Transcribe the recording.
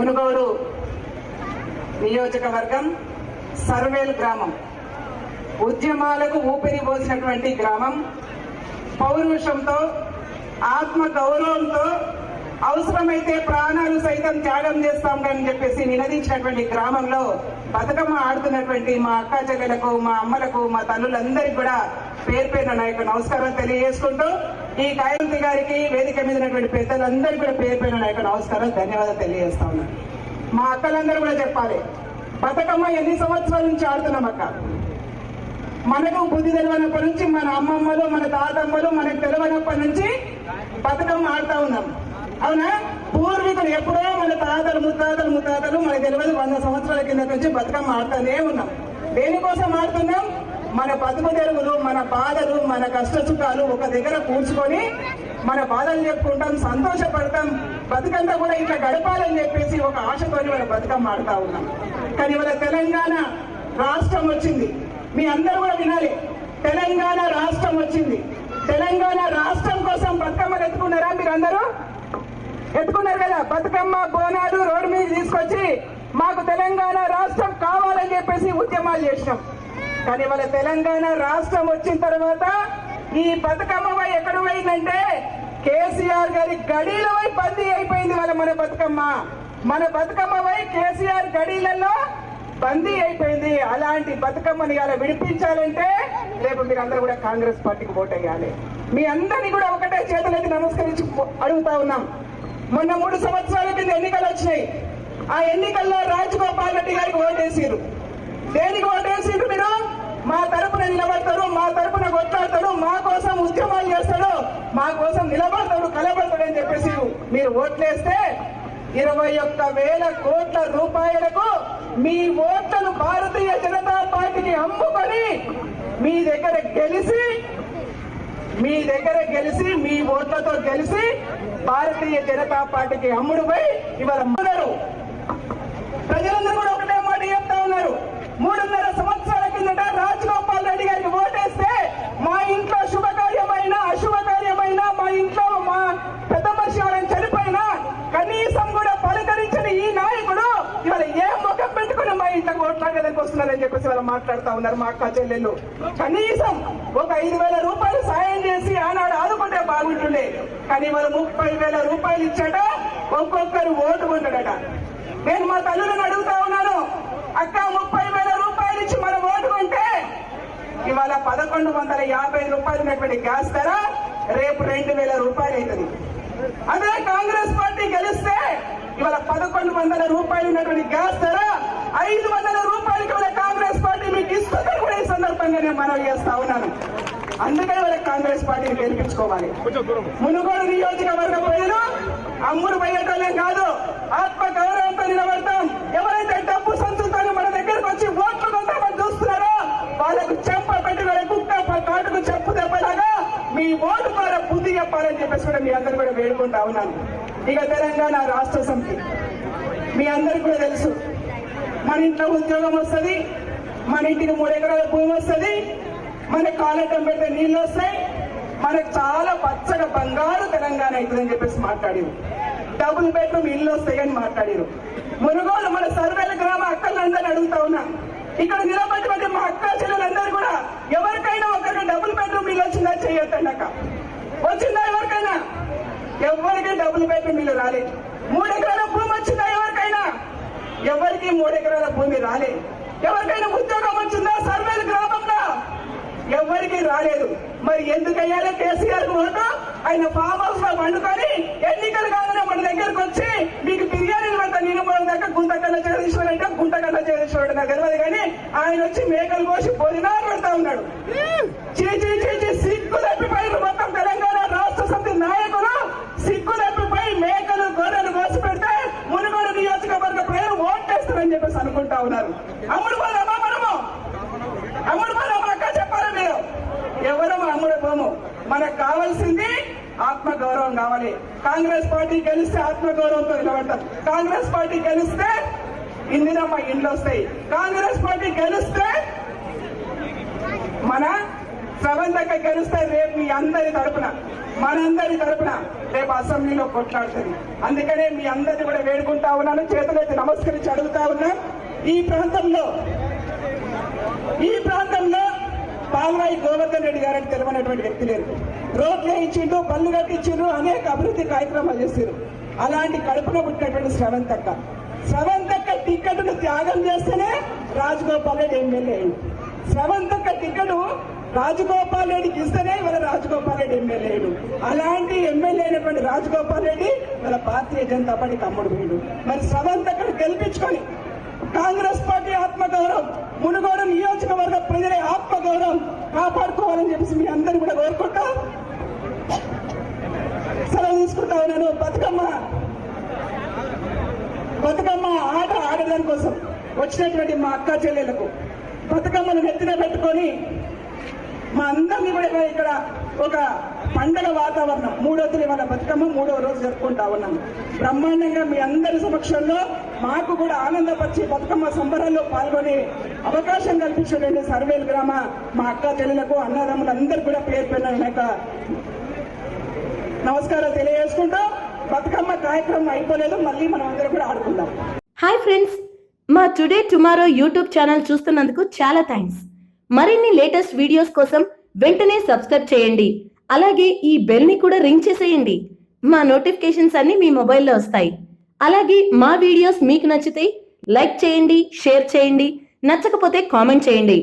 మునుగోడు నియోజకవర్గం సర్వేల్ గ్రామం ఉద్యమాలకు ఊపిరి పోసినటువంటి గ్రామం. పౌరుషంతో, ఆత్మ గౌరవంతో అవసరమైతే ప్రాణాలు సైతం త్యాగం చేస్తామని చెప్పేసి నినదించినటువంటి గ్రామంలో బతుకమ్మ ఆడుతున్నటువంటి మా అక్క చెల్లెలకు, మా అమ్మలకు, మా తల్లులందరికీ కూడా పేరు పేరున నా యొక్క నమస్కారం తెలియజేసుకుంటూ, ఈ కాయంతి గారికి, వేదిక మీద ఉన్నటువంటి పెద్దలందరికీ కూడా పేరు పేరున నా యొక్క నమస్కారం, ధన్యవాదాలు తెలియజేస్తా ఉన్నాను. మా అక్కలందరూ కూడా చెప్పాలి, బతుకమ్మ ఎన్ని సంవత్సరాల నుంచి ఆడుతున్నాం అక్క? మనకు బుద్ధి తెలియనప్పటి నుంచి మన అమ్మమ్మలు, మన తాతమ్మలు మనకు తెలియనప్పటి నుంచి బతుకమ్మ ఆడుతా ఉన్నాం. అవునా? పూర్వీకులు ఎప్పుడో మన తాతలు ముత్తాతలు మనకు తెలియదు 100 సంవత్సరాల కింద నుంచి బతుకమ్మ ఆడుతూనే ఉన్నాం. దేనికోసం ఆడుతున్నాం? మన బతుకు తెరువులు, మన బాధలు, మన కష్ట సుఖాలు ఒక దగ్గర కూర్చుకొని మన బాధలు చెప్పుకుంటాం, సంతోషపడతాం. బతుకంతా కూడా ఇట్లా గడపాలని చెప్పేసి ఒక ఆశతోని మన బతుకమ్మ ఆడుతా ఉన్నాం. కానీ ఇవాళ తెలంగాణ రాష్ట్రం వచ్చింది. మీ అందరూ కూడా వినాలి, తెలంగాణ రాష్ట్రం వచ్చింది. తెలంగాణ రాష్ట్రం కోసం బతుకమ్మలు ఎత్తుకున్నారా? మీరు అందరూ ఎత్తుకున్నారు కదా. బతుకమ్మ బోనాలు రోడ్డు మీద తీసుకొచ్చి మాకు తెలంగాణ రాష్ట్రం కావాలని చెప్పేసి ఉద్యమాలు చేసినాం. కానీ వాళ్ళ తెలంగాణ రాష్ట్రం వచ్చిన తర్వాత ఈ బతుకమ్మ ఎక్కడ పోయిందంటే కేసీఆర్ గారి గడీల వై బందీ అయిపోయింది. వాళ్ళ మన బతుకమ్మ వై కేసీఆర్ గడీలలో బందీ అయిపోయింది. అలాంటి బతుకమ్మని ఇలా విడిపించాలంటే రేపు మీరు అందరూ కూడా కాంగ్రెస్ పార్టీకి ఓటు వేయాలి. మీ అందరినీ కూడా ఒకటే చేతులైతే నమస్కరించి అడుగుతా ఉన్నాం. మొన్న 3 సంవత్సరాల కింద ఎన్నికలు వచ్చినాయి. ఆ ఎన్నికల్లో రాజగోపాల్ రెడ్డి గారికి ఓటేసారు. దేనికి ఓటేసారు? మీరు మా తరపున నిలబడతాడు, మా తరపున కొట్లాడతాడు, మా కోసం ఉద్యమాలు చేస్తాడు, మా కోసం నిలబడతాడు, కలబడతాడు అని చెప్పేసి మీరు ఓట్లేస్తే 21,000 కోట్ల రూపాయలకు మీ ఓట్లను భారతీయ జనతా పార్టీకి అమ్ముకొని మీ దగ్గర గెలిచి మీ ఓట్లతో గెలిచి భారతీయ జనతా పార్టీకి అమ్ముడుపై ఇవాళ ప్రజలందరూ కూడా ఒకటే మాట చెప్తా ఉన్నారు. 3.5 సంవత్సరాల కిందట రాజగోపాల్ రెడ్డి గారికి ఓటేస్తే మా ఇంట్లో శుభకార్యమైన అశుభకార్యమైన, మా ఇంట్లో మా పెద్ద మనిషి ఎవరైనా చనిపోయినా కనీసం కూడా పలకరించని ఈ నాయకుడు ఇవాళ ఏ ముఖం పెట్టుకుని మా ఇంట్లోకి ఓట్లాడడానికి వస్తున్నారని చెప్పేసి వాళ్ళు మాట్లాడుతూ ఉన్నారు. మా అక్క చెల్లెళ్ళు కనీసం ఒక 5,000 రూపాయలు సాయం చేసి ఆనాడు ఆదుకుంటే బాగుంటుండే. కానీ వాళ్ళు 30,000 రూపాయలు ఇచ్చాట, ఒక్కొక్కరు ఓటు ఉంటాడట. నేను మా తల్లులను అడుగుతా ఉన్నాను, అక్క 30,000 రూపాయలు ఇచ్చి మనం ఓటుకుంటే ఇవాళ 1,150 రూపాయలు ఉన్నటువంటి గ్యాస్ ధర రేపు 2,000 రూపాయలు అవుతుంది. అదే కాంగ్రెస్ పార్టీ గెలిస్తే ఇవాళ 1,100 రూపాయలు ఉన్నటువంటి గ్యాస్ ధర 500 రూపాయలకి ఇవాళ కాంగ్రెస్ పార్టీ మీకు ఇస్తుందని కూడా ఈ సందర్భంగా నేను మనవి చేస్తా ఉన్నాను. అందుకని వాళ్ళకి కాంగ్రెస్ పార్టీని గెలిపించుకోవాలి. మునుగోడు నియోజకవర్గ ప్రజలు అమ్ముడు పోయేటోళ్ళేం కాదు, ఆత్మ గౌరవంతో నిలబడతాం. ఎవరైతే డబ్బు సంచుతారో మన దగ్గరకు వచ్చి ఓట్లు కొంతమంది చూస్తున్నారో వాళ్ళకు చెంప పెట్టి వాళ్ళ కుక్క కాటుకు చెప్పు దెబ్బలాగా మీ ఓటు ద్వారా బుద్ధి చెప్పాలని చెప్పేసి కూడా మీ అందరూ కూడా వేడుకుంటా ఉన్నాను. ఇక తెలంగాణ రాష్ట్ర సమితి మీ అందరికీ కూడా తెలుసు, మన ఇంట్లో ఉద్యోగం వస్తుంది, మన ఇంటికి 3 ఎకరాల భూమి వస్తుంది, మనకు కాలటం పెడితే నీళ్ళు వస్తాయి, మనకు చాలా పచ్చగా బంగారు తెలంగాణ అవుతుందని చెప్పేసి మాట్లాడారు. డబుల్ బెడ్రూమ్ ఇల్లు వస్తాయని మాట్లాడారు. మునుగోలు మన సర్వేల గ్రామ అక్కలందరినీ అడుగుతా ఉన్నా, ఇక్కడ నిలబడి మా అక్క చెల్లెలందరూ కూడా ఎవరికైనా ఒకరికి డబుల్ బెడ్రూమ్ ఇల్లు వచ్చిందా చేయొద్దండి అక్క. వచ్చిందా ఎవరికైనా? ఎవరికి డబుల్ బెడ్రూమ్ ఇల్లు రాలే. 3 ఎకరాల భూమి వచ్చిందా ఎవరికైనా? ఎవరికి 3 ఎకరాల భూమి రాలే. ఎవరికైనా ఉద్యోగం వచ్చిందా సర్వేల గ్రామంలో? ఎవరికి రాలేదు. మరి ఎందుకు అయ్యాలో కేసీఆర్ ఓటు? ఆయన ఫామ్ హౌస్ లో వండుకొని ఎన్నికలు కాగానే మన దగ్గరకు వచ్చి మీకు బిర్యానీలు పడతా, నేను దాకా గుంతకల్ల జగదీశ్వరు అంటే గుంతకల్ల జగదీశ్వరుడు నాకు తెలియదు, కానీ ఆయన వచ్చి మేకలు కోసి భోజనా పెడతా ఉన్నాడు. సిగ్గు తప్పిపోయి మొత్తం తెలంగాణ రాష్ట్ర సమితి నాయకులు సిగ్గు తప్పిపోయి మేకలు గొర్రెలు కోసి పెడితే మునుగోడు నియోజకవర్గ ప్రజలు ఓటేస్తారని చెప్పేసి అనుకుంటా ఉన్నారు. అమ్ముడు పోదామా మనము? అమ్ముడు పోదామా అక్క? చెప్పాలా మీరు? ఎవరు అమ్ముడు పోము. మనకు కావాల్సింది ఆత్మగౌరవం కావాలి. కాంగ్రెస్ పార్టీ గెలిస్తే ఆత్మగౌరవంతో నిలబడతాం. కాంగ్రెస్ పార్టీ గెలిస్తే ఇందిరమ్మ ఇండ్లు వస్తాయి. కాంగ్రెస్ పార్టీ గెలిస్తే మన శ్రవంతక్క గెలిస్తే రేపు మీ అందరి తరపున, మనందరి తరపున రేపు అసెంబ్లీలో కొట్లాడుతుంది. అందుకనే మీ అందరినీ కూడా వేడుకుంటా ఉన్నాను, చేతులైతే నమస్కరించి అడుగుతా ఉన్నా. ఈ ప్రాంతంలో పాల్వాయి గోవర్ధన్ రెడ్డి గారని తెలియనటువంటి వ్యక్తి లేరు. రోడ్లు వేయించిండు, పళ్ళు కట్టించిండ్రు, అనేక అభివృద్ధి కార్యక్రమాలు చేశారు. అలాంటి కడుపులో పుట్టినటువంటి శ్రవంతక్క టికెట్ను త్యాగం చేస్తేనే రాజగోపాల్ రెడ్డి ఎమ్మెల్యే అయింది. శ్రవంతక్క టికెట్ రాజగోపాల్ రెడ్డికి ఇస్తేనే ఇవాళ రాజగోపాల్ రెడ్డి ఎమ్మెల్యే అయ్యాడు. అలాంటి ఎమ్మెల్యే అయినటువంటి రాజగోపాల్ రెడ్డి వాళ్ళ భారతీయ జనతా పార్టీ తమ్ముడు వీడు. మరి శ్రవంతక్కను గెలిపించుకొని కాంగ్రెస్ పార్టీ ఆత్మగౌరవం, మునుగోడు నియోజకవర్గ ప్రజల ఆత్మగౌరవం కాపాడుకోవాలని చెప్పేసి మీ అందరూ కూడా కోరుకుంటా సెలవు తీసుకుంటా ఉన్నాను. బతుకమ్మ ఆట ఆడడం కోసం వచ్చినటువంటి మా అక్క చెల్లెలకు బతుకమ్మను నెత్తిన పెట్టుకొని మా అందరినీ కూడా ఇక్కడ ఒక పండగ వాతావరణం, 3 రోజులు ఇవాళ బతుకమ్మ 3వ రోజు జరుపుకుంటా ఉన్నాం. బ్రహ్మాండంగా మీ అందరి సమక్షంలో మాకు కూడా ఆనందపరిచి బతుకమ్మ సంబరాల్లో పాల్గొనే అవకాశం కల్పించినటువంటి సర్వేల్ గ్రామ మా అక్క చెల్లెలకు, అన్నదమ్ములందరూ కూడా పేరు పెరిగిన నమస్కారాలు తెలియజేసుకుంటూ బతుకమ్మ కార్యక్రమం అయిపోలేదు, మళ్ళీ మనం అందరం కూడా ఆడుకుందాం. హాయ్ ఫ్రెండ్స్, మా టుడే టుమారో యూట్యూబ్ ఛానల్ చూస్తున్నందుకు చాలా థ్యాంక్స్. మరిన్ని లేటెస్ట్ వీడియోస్ కోసం వెంటనే సబ్స్క్రైబ్ చేయండి. అలాగే ఈ బెల్ ని కూడా రింగ్ చేసేయండి. మా నోటిఫికేషన్స్ అన్ని మీ మొబైల్లో వస్తాయి. అలాగే మా వీడియోస్ మీకు నచ్చితే లైక్ చేయండి, షేర్ చేయండి, నచ్చకపోతే కామెంట్ చేయండి.